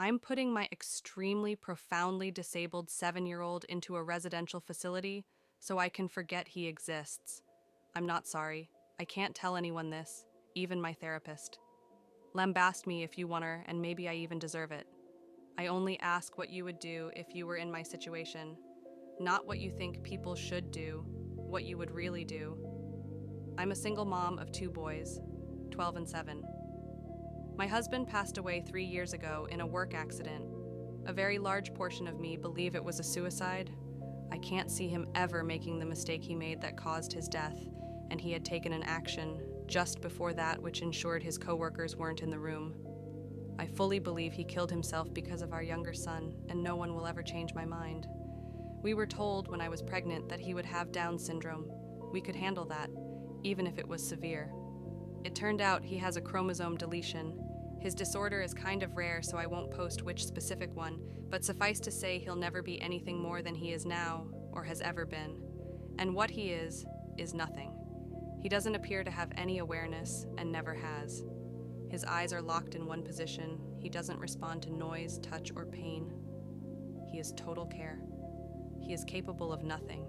I'm putting my extremely profoundly disabled 7-year-old into a residential facility so I can forget he exists. I'm not sorry. I can't tell anyone this, even my therapist. Lambast me if you wanter, and maybe I even deserve it. I only ask what you would do if you were in my situation, not what you think people should do, what you would really do. I'm a single mom of 2 boys, 12 and 7. My husband passed away 3 years ago in a work accident. A very large portion of me believe it was a suicide. I can't see him ever making the mistake he made that caused his death, and he had taken an action just before that which ensured his coworkers weren't in the room. I fully believe he killed himself because of our younger son, and no one will ever change my mind. We were told when I was pregnant that he would have Down syndrome. We could handle that, even if it was severe. It turned out he has a chromosome deletion. His disorder is kind of rare, so I won't post which specific one, but suffice to say he'll never be anything more than he is now, or has ever been. And what he is nothing. He doesn't appear to have any awareness, and never has. His eyes are locked in one position. He doesn't respond to noise, touch, or pain. He is total care. He is capable of nothing.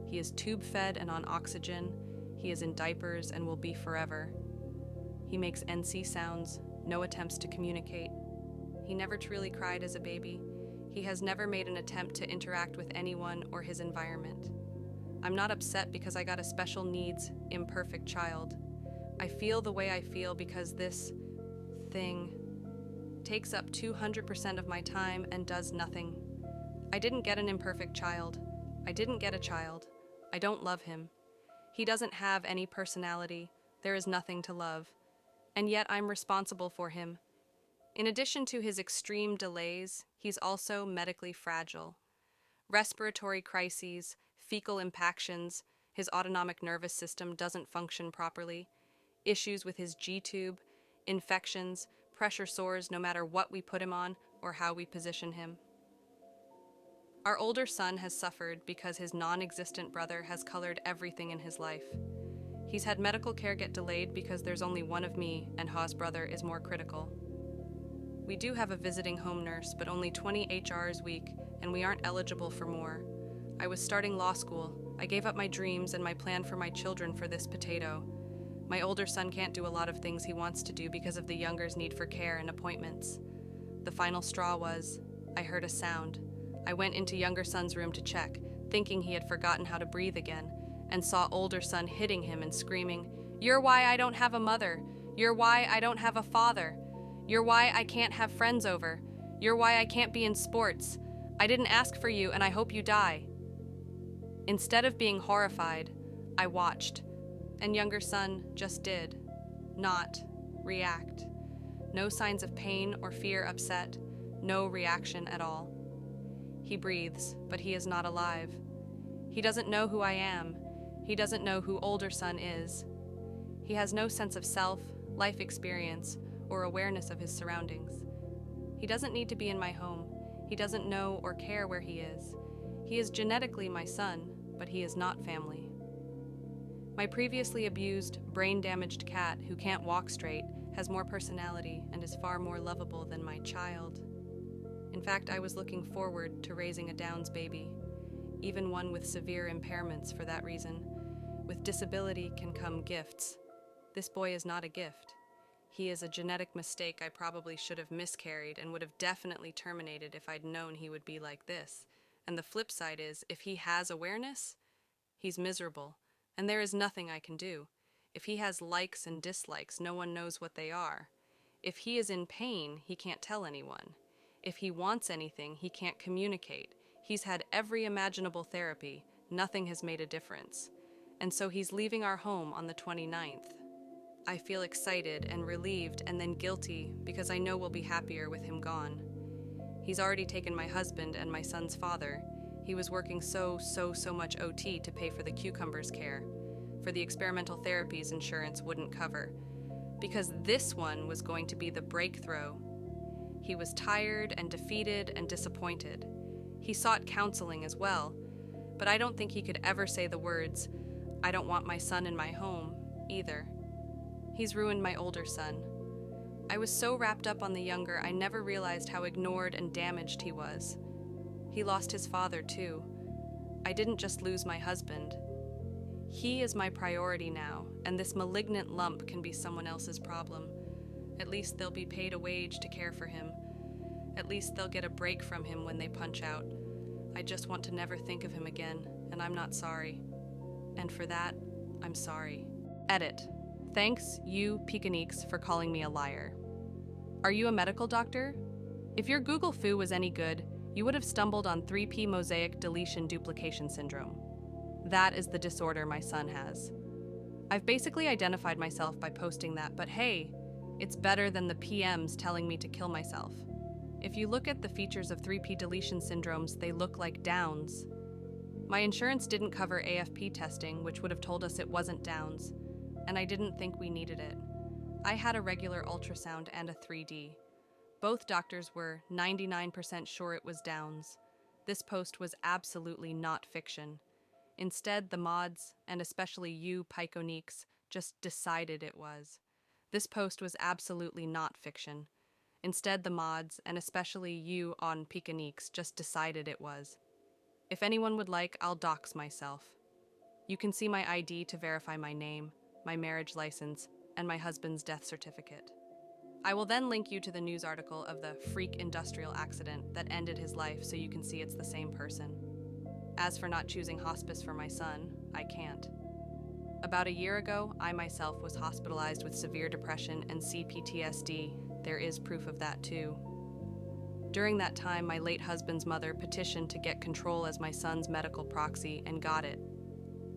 He is tube-fed and on oxygen. He is in diapers and will be forever. He makes NC sounds, no attempts to communicate. He never truly cried as a baby. He has never made an attempt to interact with anyone or his environment. I'm not upset because I got a special needs, imperfect child. I feel the way I feel because this thing takes up 200% of my time and does nothing. I didn't get an imperfect child. I didn't get a child. I don't love him. He doesn't have any personality. There is nothing to love. And yet I'm responsible for him. In addition to his extreme delays, he's also medically fragile. Respiratory crises, fecal impactions, his autonomic nervous system doesn't function properly, issues with his G-tube, infections, pressure sores no matter what we put him on or how we position him. Our older son has suffered because his non-existent brother has colored everything in his life. He's had medical care get delayed because there's only one of me and Ha's brother is more critical. We do have a visiting home nurse, but only 20 HRs a week, and we aren't eligible for more. I was starting law school. I gave up my dreams and my plan for my children for this potato. My older son can't do a lot of things he wants to do because of the younger's need for care and appointments. The final straw was, I heard a sound. I went into younger son's room to check, thinking he had forgotten how to breathe again, and saw older son hitting him and screaming, "You're why I don't have a mother. You're why I don't have a father. You're why I can't have friends over. You're why I can't be in sports. I didn't ask for you and I hope you die." Instead of being horrified, I watched, and younger son just did. Not react. No signs of pain or fear upset, no reaction at all. He breathes, but he is not alive. He doesn't know who I am. He doesn't know who older son is. He has no sense of self, life experience, or awareness of his surroundings. He doesn't need to be in my home. He doesn't know or care where he is. He is genetically my son, but he is not family. My previously abused, brain-damaged cat who can't walk straight has more personality and is far more lovable than my child. In fact, I was looking forward to raising a Downs baby, even one with severe impairments for that reason. With disability can come gifts. This boy is not a gift. He is a genetic mistake I probably should have miscarried and would have definitely terminated if I'd known he would be like this. And the flip side is, if he has awareness, he's miserable, and there is nothing I can do. If he has likes and dislikes, no one knows what they are. If he is in pain, he can't tell anyone. If he wants anything, he can't communicate. He's had every imaginable therapy. Nothing has made a difference. And so he's leaving our home on the 29th. I feel excited and relieved and then guilty because I know we'll be happier with him gone. He's already taken my husband and my son's father. He was working so much OT to pay for the cucumbers care, for the experimental therapies insurance wouldn't cover, because this one was going to be the breakthrough. He was tired and defeated and disappointed. He sought counseling as well, but I don't think he could ever say the words, "I don't want my son in my home," either. He's ruined my older son. I was so wrapped up on the younger, I never realized how ignored and damaged he was. He lost his father, too. I didn't just lose my husband. He is my priority now, and this malignant lump can be someone else's problem. At least they'll be paid a wage to care for him. At least they'll get a break from him when they punch out. I just want to never think of him again, and I'm not sorry. And for that, I'm sorry. Edit. Thanks, you Pekiniques, for calling me a liar. Are you a medical doctor? If your Google foo was any good, you would have stumbled on 3P mosaic deletion duplication syndrome. That is the disorder my son has. I've basically identified myself by posting that, but hey, it's better than the PMs telling me to kill myself. If you look at the features of 3P deletion syndromes, they look like Downs. My insurance didn't cover AFP testing, which would have told us it wasn't Downs, and I didn't think we needed it. I had a regular ultrasound and a 3D. Both doctors were 99% sure it was Downs. This post was absolutely not fiction. Instead, the mods, and especially you Pykoniques, just decided it was. This post was absolutely not fiction. Instead, the mods, and especially you on Pekiniques, just decided it was. If anyone would like, I'll dox myself. You can see my ID to verify my name, my marriage license, and my husband's death certificate. I will then link you to the news article of the freak industrial accident that ended his life so you can see it's the same person. As for not choosing hospice for my son, I can't. About a year ago, I myself was hospitalized with severe depression and CPTSD. There is proof of that too. During that time, my late husband's mother petitioned to get control as my son's medical proxy and got it.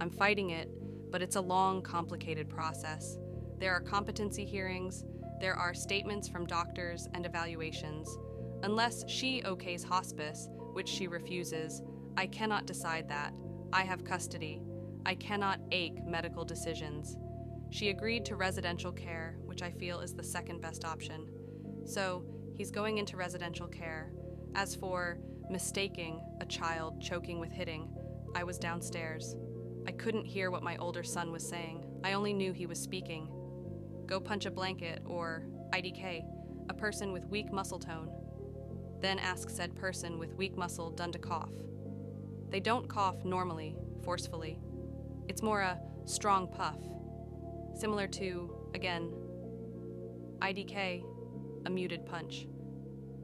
I'm fighting it, but it's a long, complicated process. There are competency hearings, there are statements from doctors and evaluations. Unless she okays hospice, which she refuses, I cannot decide that. I have custody. I cannot ache medical decisions. She agreed to residential care, which I feel is the second best option. So, he's going into residential care. As for mistaking a child choking with hitting, I was downstairs. I couldn't hear what my older son was saying. I only knew he was speaking. Go punch a blanket, or IDK, a person with weak muscle tone. Then ask said person with weak muscle done to cough. They don't cough normally, forcefully. It's more a strong puff, similar to, again, IDK, a muted punch.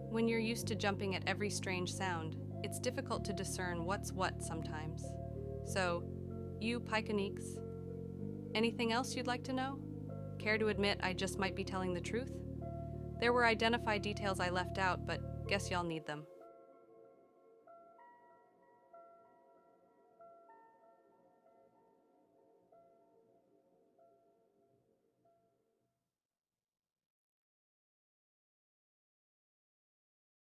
When you're used to jumping at every strange sound, it's difficult to discern what's what sometimes. So, you Pykoniques, anything else you'd like to know? Care to admit I just might be telling the truth? There were identified details I left out, but guess y'all need them.